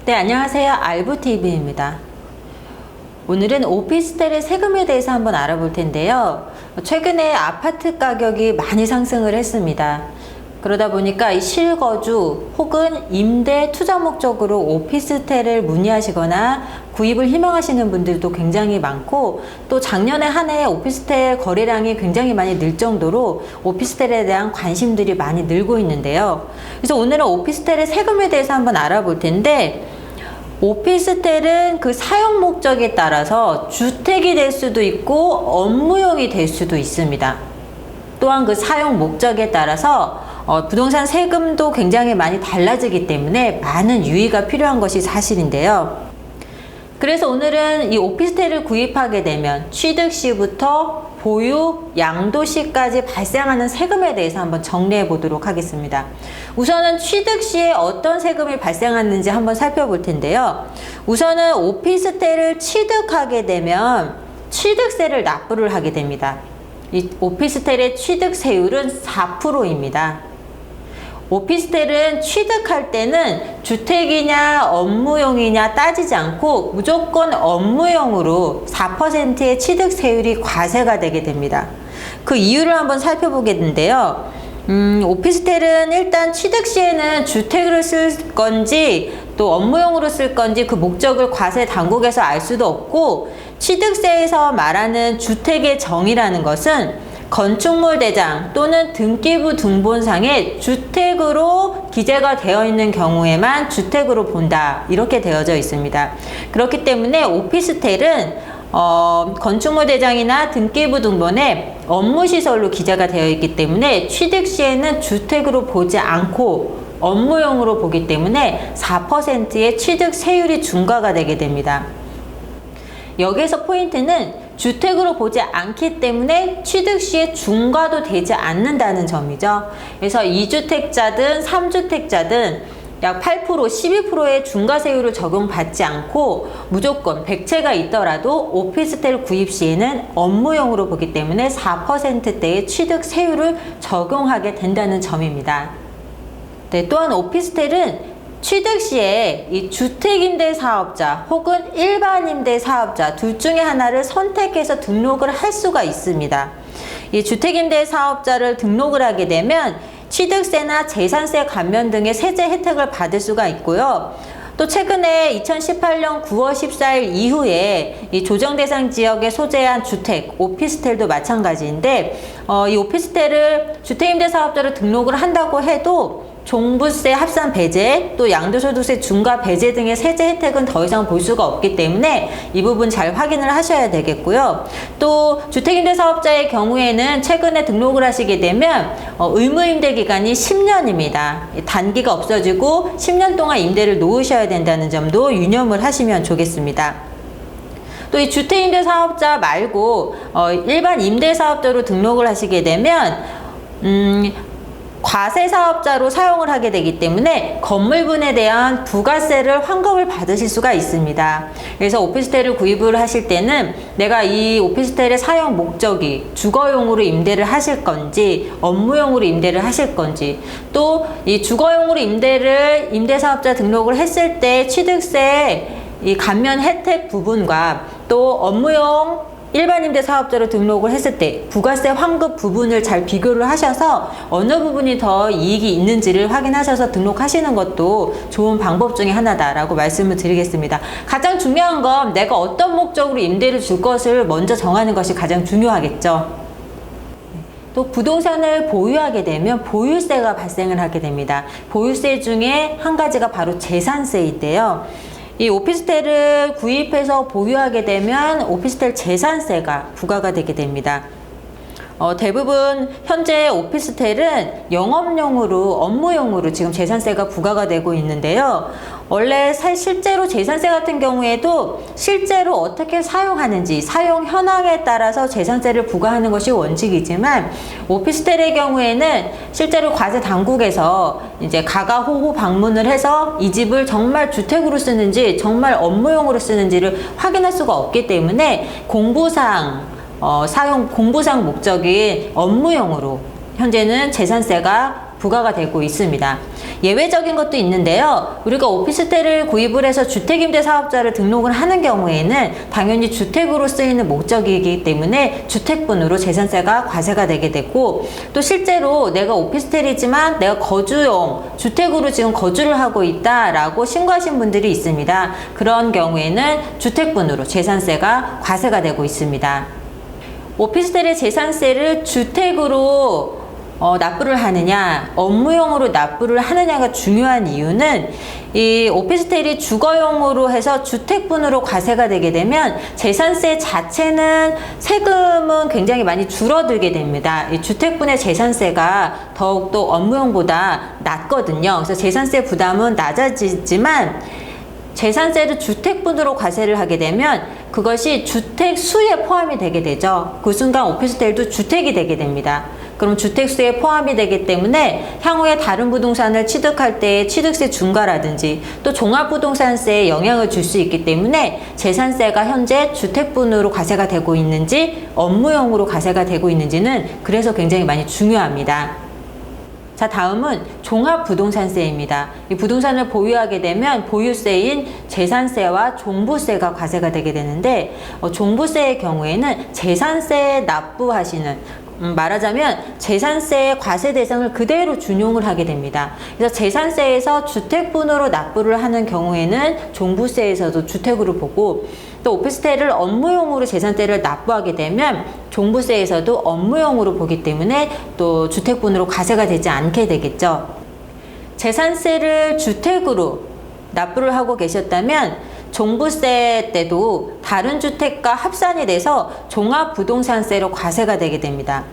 네, 안녕하세요. 알부TV입니다. 오늘은 오피스텔의 세금에 대해서 한번 알아볼 텐데요. 최근에 아파트 가격이 많이 상승을 했습니다. 그러다 보니까 이 실거주 혹은 임대 투자 목적으로 오피스텔을 문의하시거나 구입을 희망하시는 분들도 굉장히 많고, 또 작년에 한 해 오피스텔 거래량이 굉장히 많이 늘 정도로 오피스텔에 대한 관심들이 많이 늘고 있는데요. 그래서 오늘은 오피스텔의 세금에 대해서 한번 알아볼 텐데, 오피스텔은 그 사용 목적에 따라서 주택이 될 수도 있고 업무용이 될 수도 있습니다. 또한 그 사용 목적에 따라서 부동산 세금도 굉장히 많이 달라지기 때문에 많은 유의가 필요한 것이 사실인데요. 그래서 오늘은 이 오피스텔을 구입하게 되면 취득 시부터 보유, 양도 시까지 발생하는 세금에 대해서 한번 정리해 보도록 하겠습니다. 우선은 취득 시에 어떤 세금이 발생하는지 한번 살펴볼 텐데요. 우선은 오피스텔을 취득하게 되면 취득세를 납부를 하게 됩니다. 이 오피스텔의 취득세율은 4%입니다. 오피스텔은 취득할 때는 주택이냐 업무용이냐 따지지 않고 무조건 업무용으로 4%의 취득세율이 과세가 되게 됩니다. 그 이유를 한번 살펴보겠는데요. 오피스텔은 일단 취득 시에는 주택으로 쓸 건지 또 업무용으로 쓸 건지 그 목적을 과세 당국에서 알 수도 없고, 취득세에서 말하는 주택의 정의라는 것은 건축물 대장 또는 등기부 등본상에 주택으로 기재가 되어 있는 경우에만 주택으로 본다, 이렇게 되어져 있습니다. 그렇기 때문에 오피스텔은 건축물 대장이나 등기부 등본에 업무시설로 기재가 되어 있기 때문에 취득 시에는 주택으로 보지 않고 업무용으로 보기 때문에 4%의 취득세율이 중과가 되게 됩니다. 여기에서 포인트는 주택으로 보지 않기 때문에 취득 시에 중과도 되지 않는다는 점이죠. 그래서 2주택자든 3주택자든 약 8%, 12%의 중과세율을 적용받지 않고 무조건 100채가 있더라도 오피스텔 구입 시에는 업무용으로 보기 때문에 4%대의 취득세율을 적용하게 된다는 점입니다. 네, 또한 오피스텔은 취득 시에 이 주택임대사업자 혹은 일반임대사업자 둘 중에 하나를 선택해서 등록을 할 수가 있습니다. 이 주택임대사업자를 등록을 하게 되면 취득세나 재산세 감면 등의 세제 혜택을 받을 수가 있고요. 또 최근에 2018년 9월 14일 이후에 이 조정대상 지역에 소재한 주택, 오피스텔도 마찬가지인데, 이 오피스텔을 주택임대사업자로 등록을 한다고 해도 종부세 합산 배제, 또 양도소득세 중과 배제 등의 세제 혜택은 더 이상 볼 수가 없기 때문에 이 부분 잘 확인을 하셔야 되겠고요. 또 주택임대사업자의 경우에는 최근에 등록을 하시게 되면 의무임대 기간이 10년입니다. 단기가 없어지고 10년 동안 임대를 놓으셔야 된다는 점도 유념을 하시면 좋겠습니다. 또 이 주택임대사업자 말고 일반 임대사업자로 등록을 하시게 되면 과세사업자로 사용을 하게 되기 때문에 건물분에 대한 부가세를 환급을 받으실 수가 있습니다. 그래서 오피스텔을 구입을 하실 때는 내가 이 오피스텔의 사용 목적이 주거용으로 임대를 하실 건지 업무용으로 임대를 하실 건지, 또 이 주거용으로 임대사업자 등록을 했을 때 취득세 이 감면 혜택 부분과 또 업무용 일반 임대사업자로 등록을 했을 때 부가세 환급 부분을 잘 비교를 하셔서 어느 부분이 더 이익이 있는지를 확인하셔서 등록하시는 것도 좋은 방법 중에 하나다라고 말씀을 드리겠습니다. 가장 중요한 건 내가 어떤 목적으로 임대를 줄 것을 먼저 정하는 것이 가장 중요하겠죠. 또 부동산을 보유하게 되면 보유세가 발생을 하게 됩니다. 보유세 중에 한 가지가 바로 재산세인데요. 이 오피스텔을 구입해서 보유하게 되면 오피스텔 재산세가 부과가 되게 됩니다. 대부분 현재 오피스텔은 영업용으로, 업무용으로 지금 재산세가 부과가 되고 있는데요. 원래 실제로 재산세 같은 경우에도 실제로 어떻게 사용하는지, 사용 현황에 따라서 재산세를 부과하는 것이 원칙이지만, 오피스텔의 경우에는 실제로 과세 당국에서 이제 가가호호 방문을 해서 이 집을 정말 주택으로 쓰는지 정말 업무용으로 쓰는지를 확인할 수가 없기 때문에 공부상 사용 공부상 목적인 업무용으로 현재는 재산세가 부과가 되고 있습니다. 예외적인 것도 있는데요. 우리가 오피스텔을 구입을 해서 주택임대사업자를 등록을 하는 경우에는 당연히 주택으로 쓰이는 목적이기 때문에 주택분으로 재산세가 과세가 되게 되고, 또 실제로 내가 오피스텔이지만 내가 거주용 주택으로 지금 거주를 하고 있다라고 신고하신 분들이 있습니다. 그런 경우에는 주택분으로 재산세가 과세가 되고 있습니다. 오피스텔의 재산세를 주택으로 납부를 하느냐, 업무용으로 납부를 하느냐가 중요한 이유는 이 오피스텔이 주거용으로 해서 주택분으로 과세가 되게 되면 재산세 자체는 세금은 굉장히 많이 줄어들게 됩니다. 이 주택분의 재산세가 더욱더 업무용보다 낮거든요. 그래서 재산세 부담은 낮아지지만 재산세를 주택분으로 과세를 하게 되면 그것이 주택수에 포함이 되게 되죠. 그 순간 오피스텔도 주택이 되게 됩니다. 그럼 주택수에 포함이 되기 때문에 향후에 다른 부동산을 취득할 때 취득세 중과라든지 또 종합부동산세에 영향을 줄 수 있기 때문에 재산세가 현재 주택분으로 과세가 되고 있는지 업무용으로 과세가 되고 있는지는 그래서 굉장히 많이 중요합니다. 자, 다음은 종합부동산세입니다. 이 부동산을 보유하게 되면 보유세인 재산세와 종부세가 과세가 되게 되는데, 종부세의 경우에는 재산세에 납부하시는, 말하자면 재산세의 과세 대상을 그대로 준용을 하게 됩니다. 그래서 재산세에서 주택분으로 납부를 하는 경우에는 종부세에서도 주택으로 보고, 또 오피스텔을 업무용으로 재산세를 납부하게 되면 종부세에서도 업무용으로 보기 때문에 또 주택분으로 과세가 되지 않게 되겠죠. 재산세를 주택으로 납부를 하고 계셨다면 종부세 때도 다른 주택과 합산이 돼서 종합부동산세로 과세가 되게 됩니다.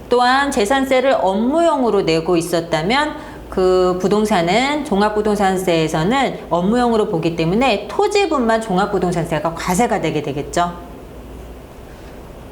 또한 재산세를 업무용으로 내고 있었다면 그 부동산은 종합부동산세에서는 업무용으로 보기 때문에 토지분만 종합부동산세가 과세가 되게 되겠죠.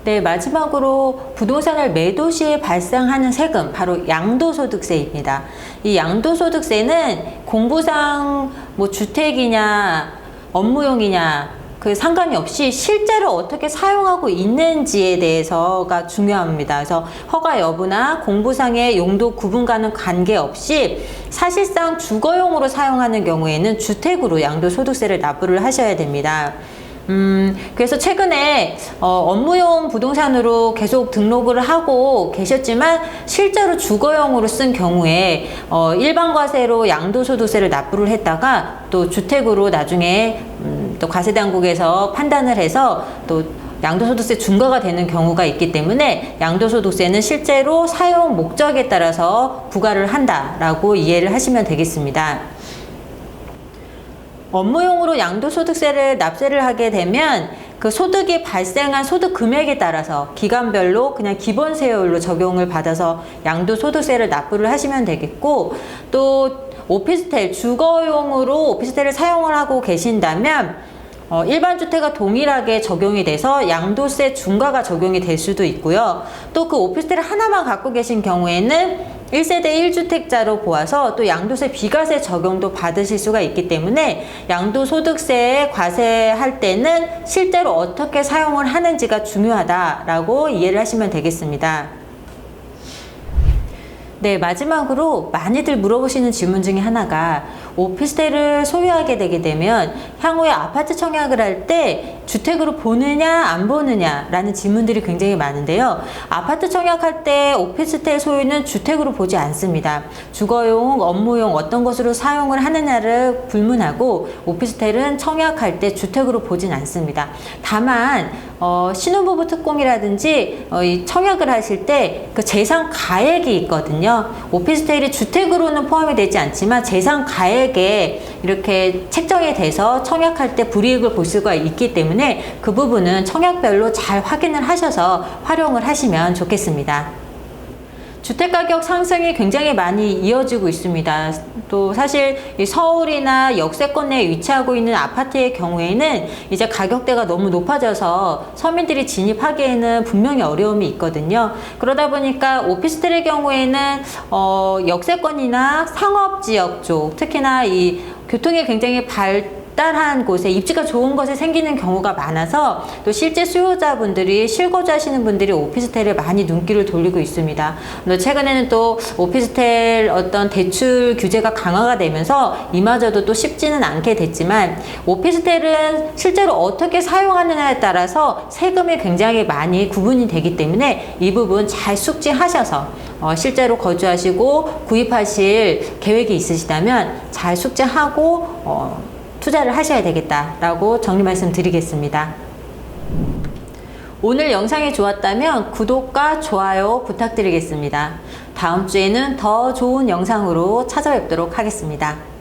네, 마지막으로 부동산을 매도 시에 발생하는 세금, 바로 양도소득세입니다. 이 양도소득세는 공부상 주택이냐 업무용이냐 그 상관이 없이 실제로 어떻게 사용하고 있는지에 대해서가 중요합니다. 그래서 허가 여부나 공부상의 용도 구분과는 관계없이 사실상 주거용으로 사용하는 경우에는 주택으로 양도소득세를 납부를 하셔야 됩니다. 그래서 최근에 업무용 부동산으로 계속 등록을 하고 계셨지만 실제로 주거용으로 쓴 경우에 일반과세로 양도소득세를 납부를 했다가 또 주택으로 나중에 또 과세당국에서 판단을 해서 또 양도소득세 중과가 되는 경우가 있기 때문에 양도소득세는 실제로 사용 목적에 따라서 부과를 한다라고 이해를 하시면 되겠습니다. 업무용으로 양도소득세를 납세를 하게 되면 그 소득이 발생한 소득 금액에 따라서 기간별로 그냥 기본세율로 적용을 받아서 양도소득세를 납부를 하시면 되겠고, 또 오피스텔, 주거용으로 오피스텔을 사용을 하고 계신다면 일반 주택과 동일하게 적용이 돼서 양도세 중과가 적용이 될 수도 있고요. 또 그 오피스텔을 하나만 갖고 계신 경우에는 1세대 1주택자로 보아서 또 양도세 비과세 적용도 받으실 수가 있기 때문에 양도소득세에 과세할 때는 실제로 어떻게 사용을 하는지가 중요하다라고 이해를 하시면 되겠습니다. 네, 마지막으로 많이들 물어보시는 질문 중에 하나가 오피스텔을 소유하게 되게 되면 향후에 아파트 청약을 할 때 주택으로 보느냐 안 보느냐 라는 질문들이 굉장히 많은데요. 아파트 청약할 때 오피스텔 소유는 주택으로 보지 않습니다. 주거용, 업무용 어떤 것으로 사용을 하느냐를 불문하고 오피스텔은 청약할 때 주택으로 보진 않습니다. 다만 신혼부부 특공이라든지 청약을 하실 때 그 재산 가액이 있거든요. 오피스텔이 주택으로는 포함이 되지 않지만 재산 가액에 이렇게 책정이 돼서 청약할 때 불이익을 볼 수가 있기 때문에 그 부분은 청약별로 잘 확인을 하셔서 활용을 하시면 좋겠습니다. 주택가격 상승이 굉장히 많이 이어지고 있습니다. 또 사실 서울이나 역세권 내에 위치하고 있는 아파트의 경우에는 이제 가격대가 너무 높아져서 서민들이 진입하기에는 분명히 어려움이 있거든요. 그러다 보니까 오피스텔의 경우에는 역세권이나 상업지역 쪽, 특히나 이 교통이 굉장히 발달되어 발달한 곳에 입지가 좋은 곳에 생기는 경우가 많아서 또 실제 수요자분들이 실거주하시는 분들이 오피스텔에 많이 눈길을 돌리고 있습니다. 최근에는 또 오피스텔 어떤 대출 규제가 강화가 되면서 이마저도 또 쉽지는 않게 됐지만 오피스텔은 실제로 어떻게 사용하느냐에 따라서 세금이 굉장히 많이 구분이 되기 때문에 이 부분 잘 숙지하셔서 실제로 거주하시고 구입하실 계획이 있으시다면 잘 숙지하고 투자를 하셔야 되겠다라고 정리 말씀드리겠습니다. 오늘 영상이 좋았다면 구독과 좋아요 부탁드리겠습니다. 다음 주에는 더 좋은 영상으로 찾아뵙도록 하겠습니다.